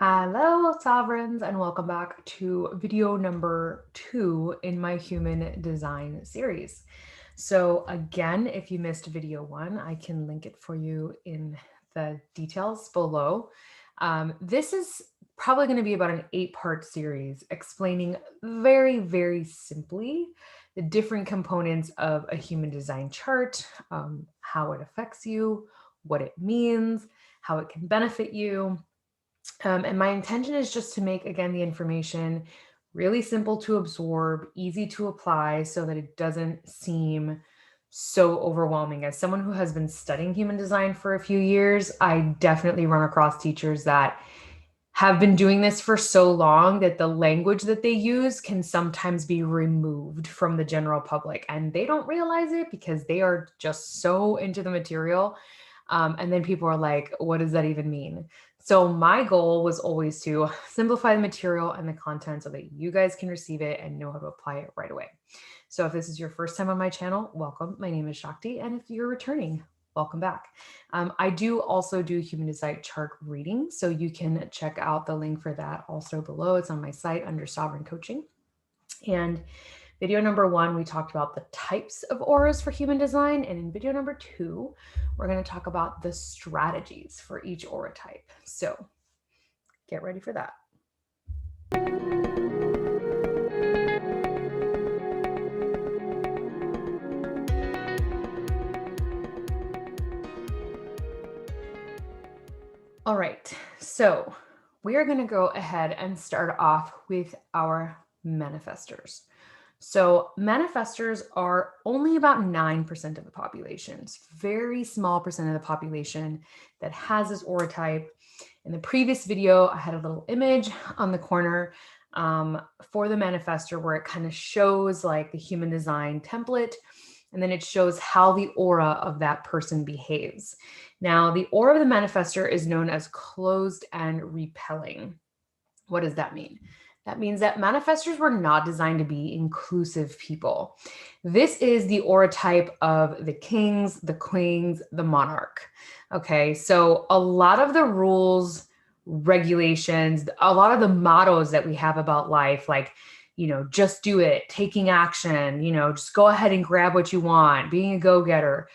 Hello, sovereigns, and welcome back to video number 2 in my human design series. So again, if you missed video 1, I can link it for you in the details below. This is probably going to be about an 8-part series explaining very, very simply the different components of a human design chart, how it affects you, what it means, how it can benefit you. And my intention is just to make, again, the information really simple to absorb, easy to apply so that it doesn't seem so overwhelming. As someone who has been studying human design for a few years, I definitely run across teachers that have been doing this for so long that the language that they use can sometimes be removed from the general public. And they don't realize it because they are just so into the material. And then people are like, what does that even mean? So my goal was always to simplify the material and the content so that you guys can receive it and know how to apply it right away. So if this is your first time on my channel, welcome. My name is Shakti. And if you're returning, welcome back. I do also do human design chart reading, so you can check out the link for that also below. It's on my site under Sovereign Coaching. And video number 1, we talked about the types of auras for human design. And in video number 2, we're going to talk about the strategies for each aura type. So get ready for that. All right, so we are going to go ahead and start off with our manifestors. So manifestors are only about 9% of the population. It's a very small percent of the population that has this aura type. In the previous video, I had a little image on the corner for the manifestor where it kind of shows like the human design template, and then it shows how the aura of that person behaves. Now, the aura of the manifestor is known as closed and repelling. What does that mean? That means that manifestors were not designed to be inclusive people. This is the aura type of the kings, the queens, the monarch. Okay, so a lot of the rules, regulations, a lot of the mottos that we have about life, like, just do it, taking action, just go ahead and grab what you want, being a go-getter.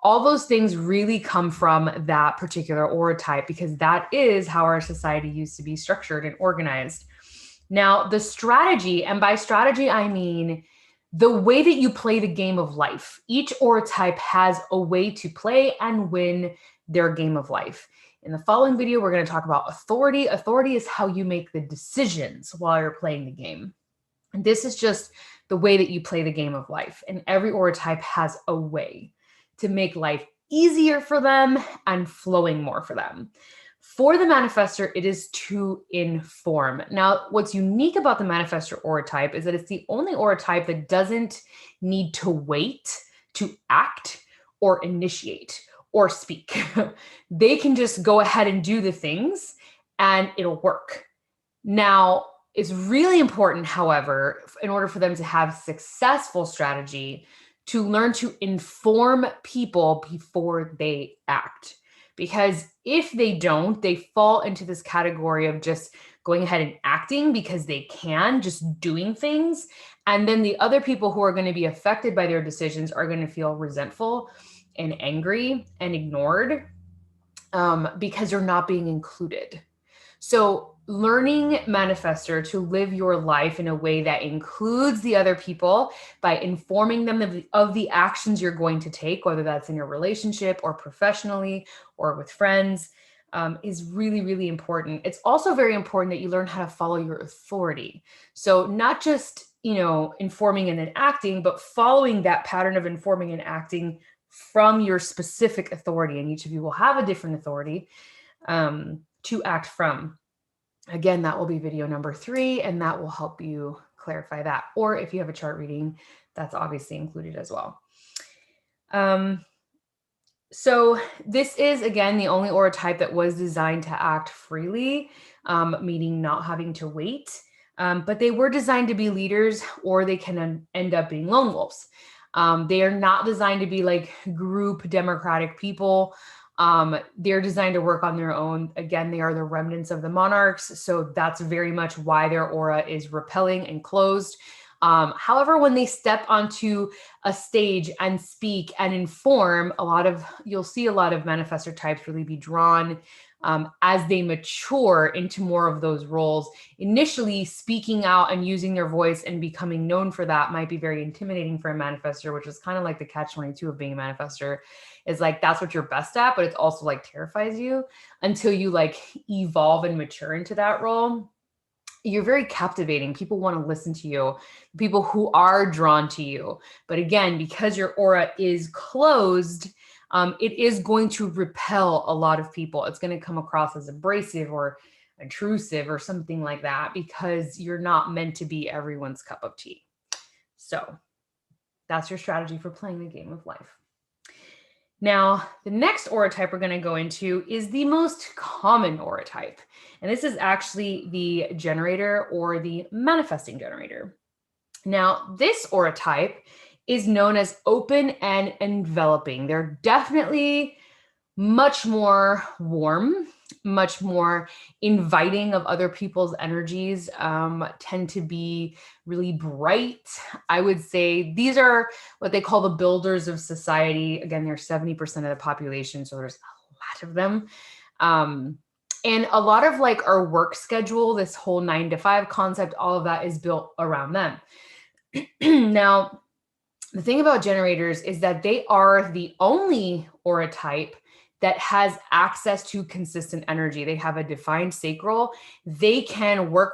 All those things really come from that particular aura type because that is how our society used to be structured and organized. Now, the strategy, and by strategy, I mean the way that you play the game of life. Each aura type has a way to play and win their game of life. In the following video, we're going to talk about authority. Authority is how you make the decisions while you're playing the game. And this is just the way that you play the game of life. And every aura type has a way to make life easier for them and flowing more for them. For the manifestor, it is to inform. Now, what's unique about the manifestor aura type is that it's the only aura type that doesn't need to wait to act or initiate or speak. They can just go ahead and do the things and it'll work. Now, it's really important, however, in order for them to have successful strategy, to learn to inform people before they act. Because if they don't, they fall into this category of just going ahead and acting because they can, just doing things. And then the other people who are going to be affected by their decisions are going to feel resentful and angry and ignored because you're not being included. So learning manifestor to live your life in a way that includes the other people by informing them of the actions you're going to take, whether that's in your relationship or professionally or with friends, is really, really important. It's also very important that you learn how to follow your authority. So not just, informing and then acting, but following that pattern of informing and acting from your specific authority. And each of you will have a different authority to act from. Again, that will be video number 3, and that will help you clarify that. Or if you have a chart reading, that's obviously included as well. So this is, again, the only aura type that was designed to act freely, meaning not having to wait. But they were designed to be leaders, or they can end up being lone wolves. They are not designed to be like group democratic people. They're designed to work on their own. Again, they are the remnants of the monarchs. So that's very much why their aura is repelling and closed. However, when they step onto a stage and speak and inform, you'll see a lot of manifestor types really be drawn as they mature into more of those roles. Initially, speaking out and using their voice and becoming known for that might be very intimidating for a manifestor, which is kind of like the catch-22 of being a manifestor. Is like, that's what you're best at, but it's also like terrifies you until you like evolve and mature into that role. You're very captivating. People want to listen to you, people who are drawn to you. But again, because your aura is closed, it is going to repel a lot of people. It's going to come across as abrasive or intrusive or something like that because you're not meant to be everyone's cup of tea. So that's your strategy for playing the game of life. Now, the next aura type we're going to go into is the most common aura type. And this is actually the generator or the manifesting generator. Now, this aura type is known as open and enveloping. They're definitely much more warm, much more inviting of other people's energies, tend to be really bright. I would say these are what they call the builders of society. Again, they're 70% of the population, so there's a lot of them. And a lot of like our work schedule, this whole 9 to 5 concept, all of that is built around them. Now, the thing about generators is that they are the only aura type that has access to consistent energy. They have a defined sacral. They can work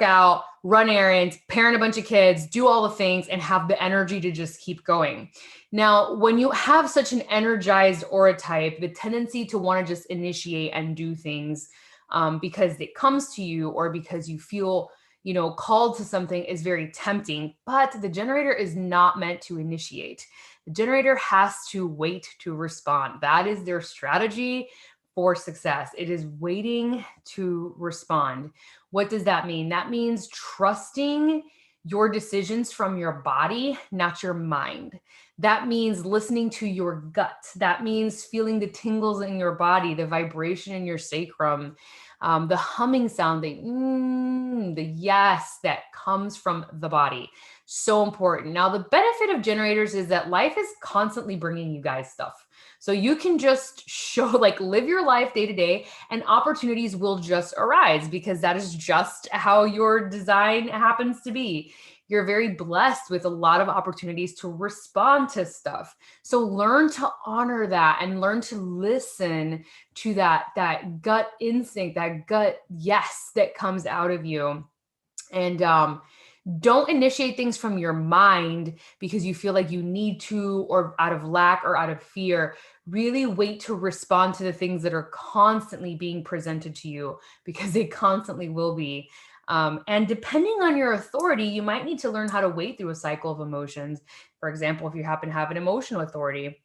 out, run errands, parent a bunch of kids, do all the things, and have the energy to just keep going. Now, when you have such an energized aura type, the tendency to want to just initiate and do things because it comes to you or because you feel called to something is very tempting, but the generator is not meant to initiate. The generator has to wait to respond. That is their strategy for success. It is waiting to respond. What does that mean? That means trusting your decisions from your body, not your mind. That means listening to your gut. That means feeling the tingles in your body, the vibration in your sacrum, the humming sound, the yes that comes from the body. So important. Now, the benefit of generators is that life is constantly bringing you guys stuff. So you can just live your life day to day and opportunities will just arise because that is just how your design happens to be. You're very blessed with a lot of opportunities to respond to stuff. So learn to honor that and learn to listen to that gut instinct, that gut yes that comes out of you. And don't initiate things from your mind because you feel like you need to, or out of lack or out of fear. Really wait to respond to the things that are constantly being presented to you because they constantly will be. And depending on your authority, you might need to learn how to wait through a cycle of emotions. For example, if you happen to have an emotional authority,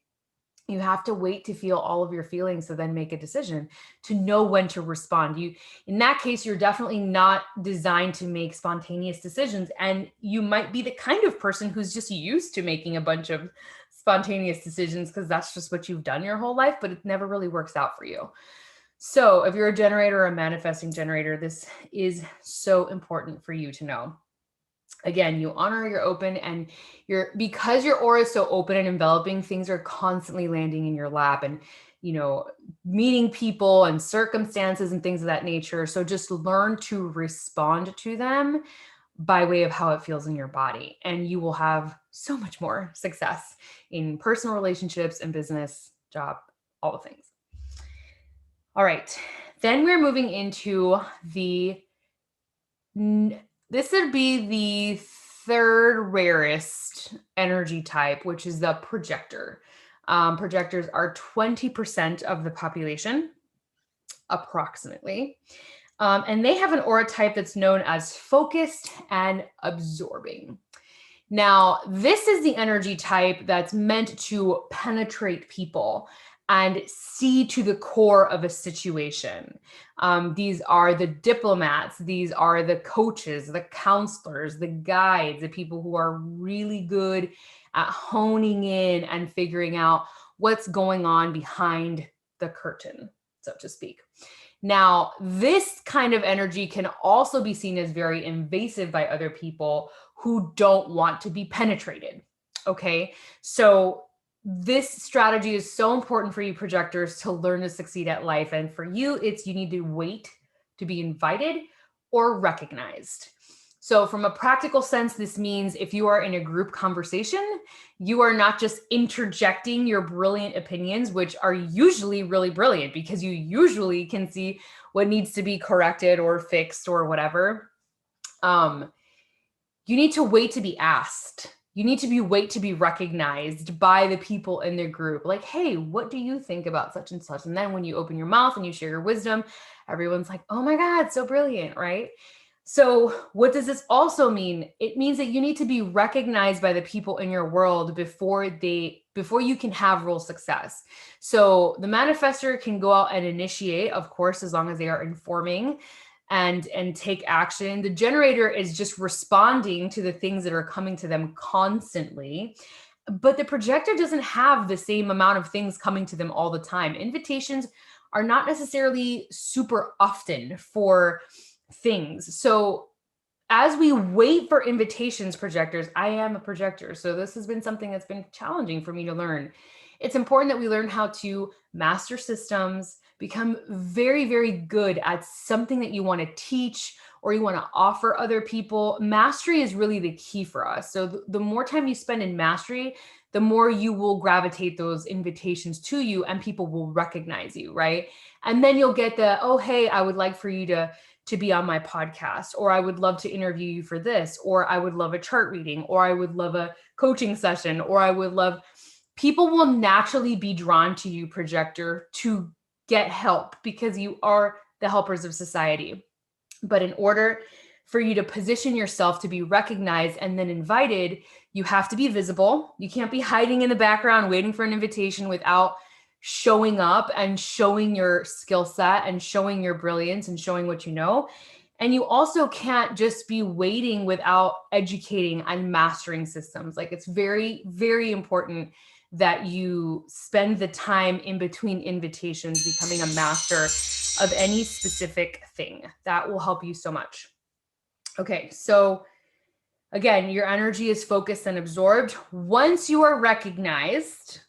you have to wait to feel all of your feelings to then make a decision to know when to respond. In that case, you're definitely not designed to make spontaneous decisions. And you might be the kind of person who's just used to making a bunch of spontaneous decisions because that's just what you've done your whole life, but it never really works out for you. So if you're a generator or a manifesting generator, this is so important for you to know. Again, you honor your open and because your aura is so open and enveloping, things are constantly landing in your lap and, meeting people and circumstances and things of that nature. So just learn to respond to them by way of how it feels in your body. And you will have so much more success in personal relationships and business, job, all the things. All right. Then we're moving into this would be the third rarest energy type, which is the projector. Projectors are 20% of the population, approximately. And they have an aura type that's known as focused and absorbing. Now, this is the energy type that's meant to penetrate people and see to the core of a situation. These are the diplomats, these are the coaches, the counselors, the guides, the people who are really good at honing in and figuring out what's going on behind the curtain, so to speak. Now, this kind of energy can also be seen as very invasive by other people who don't want to be penetrated. Okay. So this strategy is so important for you projectors to learn to succeed at life. And for you, it's you need to wait to be invited or recognized. So from a practical sense, this means if you are in a group conversation, you are not just interjecting your brilliant opinions, which are usually really brilliant because you usually can see what needs to be corrected or fixed or whatever. You need to wait to be asked. You need to wait to be recognized by the people in the group. Like, hey, what do you think about such and such? And then when you open your mouth and you share your wisdom, everyone's like, oh my God, so brilliant, right? So what does this also mean? It means that you need to be recognized by the people in your world before you can have real success. So the manifestor can go out and initiate, of course, as long as they are informing and take action. The generator is just responding to the things that are coming to them constantly. But the projector doesn't have the same amount of things coming to them all the time. Invitations are not necessarily super often for things. So as we wait for invitations, projectors, I am a projector. So this has been something that's been challenging for me to learn. It's important that we learn how to master systems, become very, very good at something that you want to teach or you want to offer other people. Mastery is really the key for us. So the more time you spend in mastery, the more you will gravitate those invitations to you and people will recognize you, right? And then you'll get the, oh, hey, I would like for you to be on my podcast, or I would love to interview you for this, or I would love a chart reading, or I would love a coaching session, or I would love, people will naturally be drawn to you, projector, to get help because you are the helpers of society. But in order for you to position yourself to be recognized and then invited, you have to be visible. You can't be hiding in the background waiting for an invitation without showing up and showing your skill set and showing your brilliance and showing what you know. And you also can't just be waiting without educating and mastering systems. Like, it's very, very important that you spend the time in between invitations becoming a master of any specific thing. That will help you so much. Okay, so again, your energy is focused and absorbed. Once you are recognized,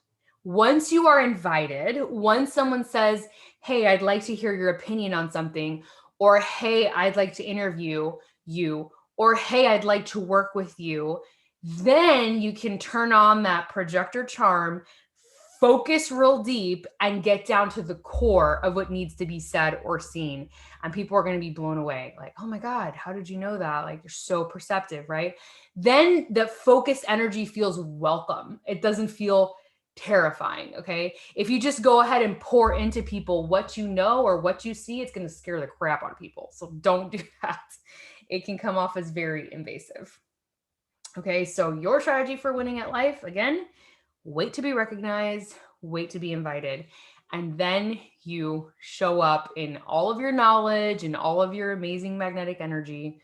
once you are invited, once someone says, hey, I'd like to hear your opinion on something, or hey, I'd like to interview you, or hey, I'd like to work with you, then you can turn on that projector charm, focus real deep, and get down to the core of what needs to be said or seen. And people are going to be blown away. Like, oh my God, how did you know that? Like, you're so perceptive, right? Then the focused energy feels welcome. It doesn't feel terrifying. Okay. If you just go ahead and pour into people what you know or what you see, it's going to scare the crap out of people. So don't do that. It can come off as very invasive. Okay. So your strategy for winning at life, again, wait to be recognized, wait to be invited, and then you show up in all of your knowledge and all of your amazing magnetic energy,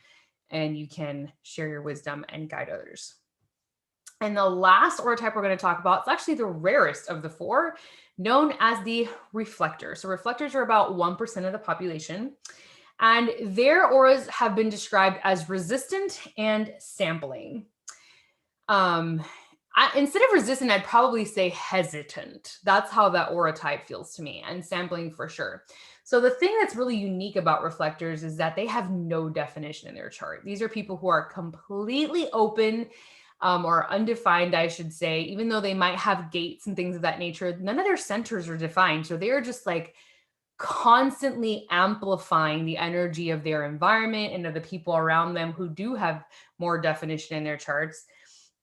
and you can share your wisdom and guide others. And the last aura type we're going to talk about, it's actually the rarest of the four, known as the reflector. So reflectors are about 1% of the population, and their auras have been described as resistant and sampling. Instead of resistant, I'd probably say hesitant. That's how that aura type feels to me, and sampling for sure. So the thing that's really unique about reflectors is that they have no definition in their chart. These are people who are completely open, or undefined, I should say, even though they might have gates and things of that nature. None of their centers are defined. So they are just like constantly amplifying the energy of their environment and of the people around them who do have more definition in their charts.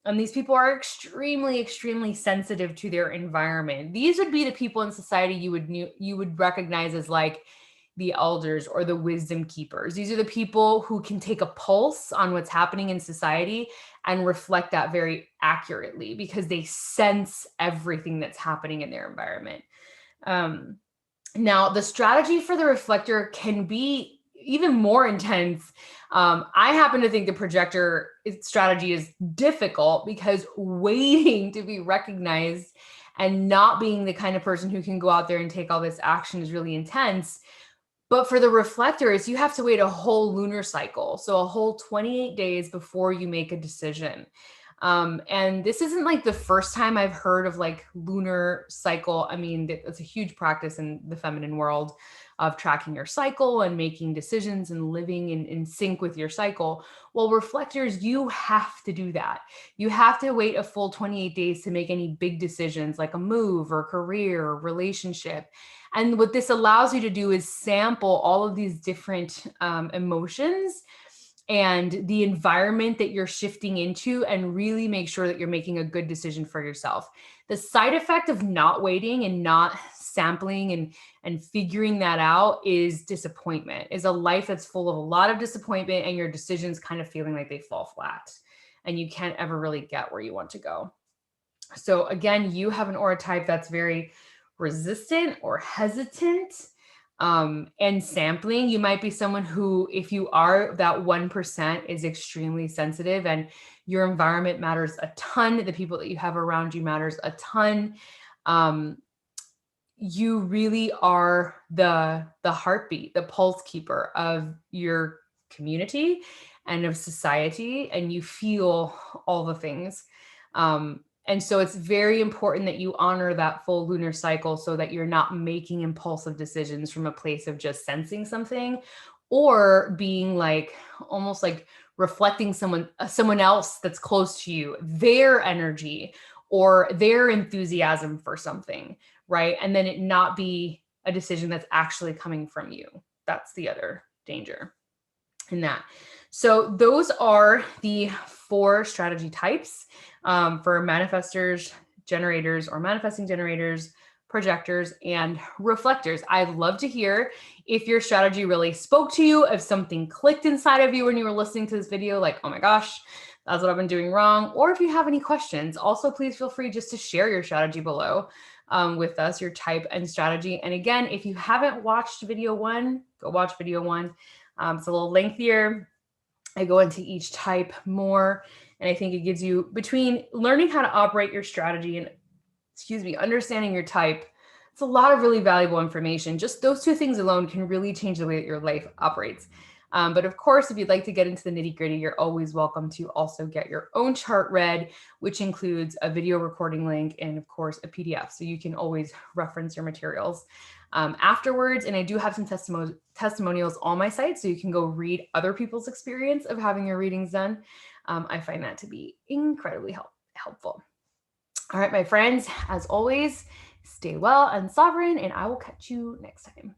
And these people are extremely, extremely sensitive to their environment. These would be the people in society you would recognize as like the elders or the wisdom keepers. These are the people who can take a pulse on what's happening in society and reflect that very accurately because they sense everything that's happening in their environment. Now, the strategy for the reflector can be even more intense. I happen to think the projector strategy is difficult because waiting to be recognized and not being the kind of person who can go out there and take all this action is really intense. But for the reflectors, you have to wait a whole lunar cycle. So a whole 28 days before you make a decision. And this isn't like the first time I've heard of like lunar cycle. I mean, it's a huge practice in the feminine world of tracking your cycle and making decisions and living in sync with your cycle. Well, reflectors, you have to do that. You have to wait a full 28 days to make any big decisions like a move or career or relationship. And what this allows you to do is sample all of these different emotions and the environment that you're shifting into and really make sure that you're making a good decision for yourself. The side effect of not waiting and not sampling and figuring that out is disappointment, is a life that's full of a lot of disappointment and your decisions kind of feeling like they fall flat and you can't ever really get where you want to go. So again, you have an aura type that's very resistant or hesitant. And sampling, you might be someone who, if you are that 1%, is extremely sensitive and your environment matters a ton. The people that you have around you matters a ton. You really are the heartbeat, the pulse keeper of your community and of society, and you feel all the things. And so it's very important that you honor that full lunar cycle so that you're not making impulsive decisions from a place of just sensing something or being like almost like reflecting someone else that's close to you, their energy or their enthusiasm for something, right? And then it not be a decision that's actually coming from you. That's the other danger in that. So those are the 4 strategy types for manifestors, generators, or manifesting generators, projectors, and reflectors. I'd love to hear if your strategy really spoke to you, if something clicked inside of you when you were listening to this video, like, oh my gosh, that's what I've been doing wrong. Or if you have any questions, also please feel free just to share your strategy below with us, your type and strategy. And again, if you haven't watched video 1, go watch video 1. It's a little lengthier. I go into each type more, and I think it gives you, between learning how to operate your strategy and, understanding your type, it's a lot of really valuable information. Just those 2 things alone can really change the way that your life operates. But of course, if you'd like to get into the nitty-gritty, you're always welcome to also get your own chart read, which includes a video recording link and of course a PDF. So you can always reference your materials afterwards. And I do have some testimonials on my site, so you can go read other people's experience of having your readings done. I find that to be incredibly helpful. All right, my friends, as always, stay well and sovereign, and I will catch you next time.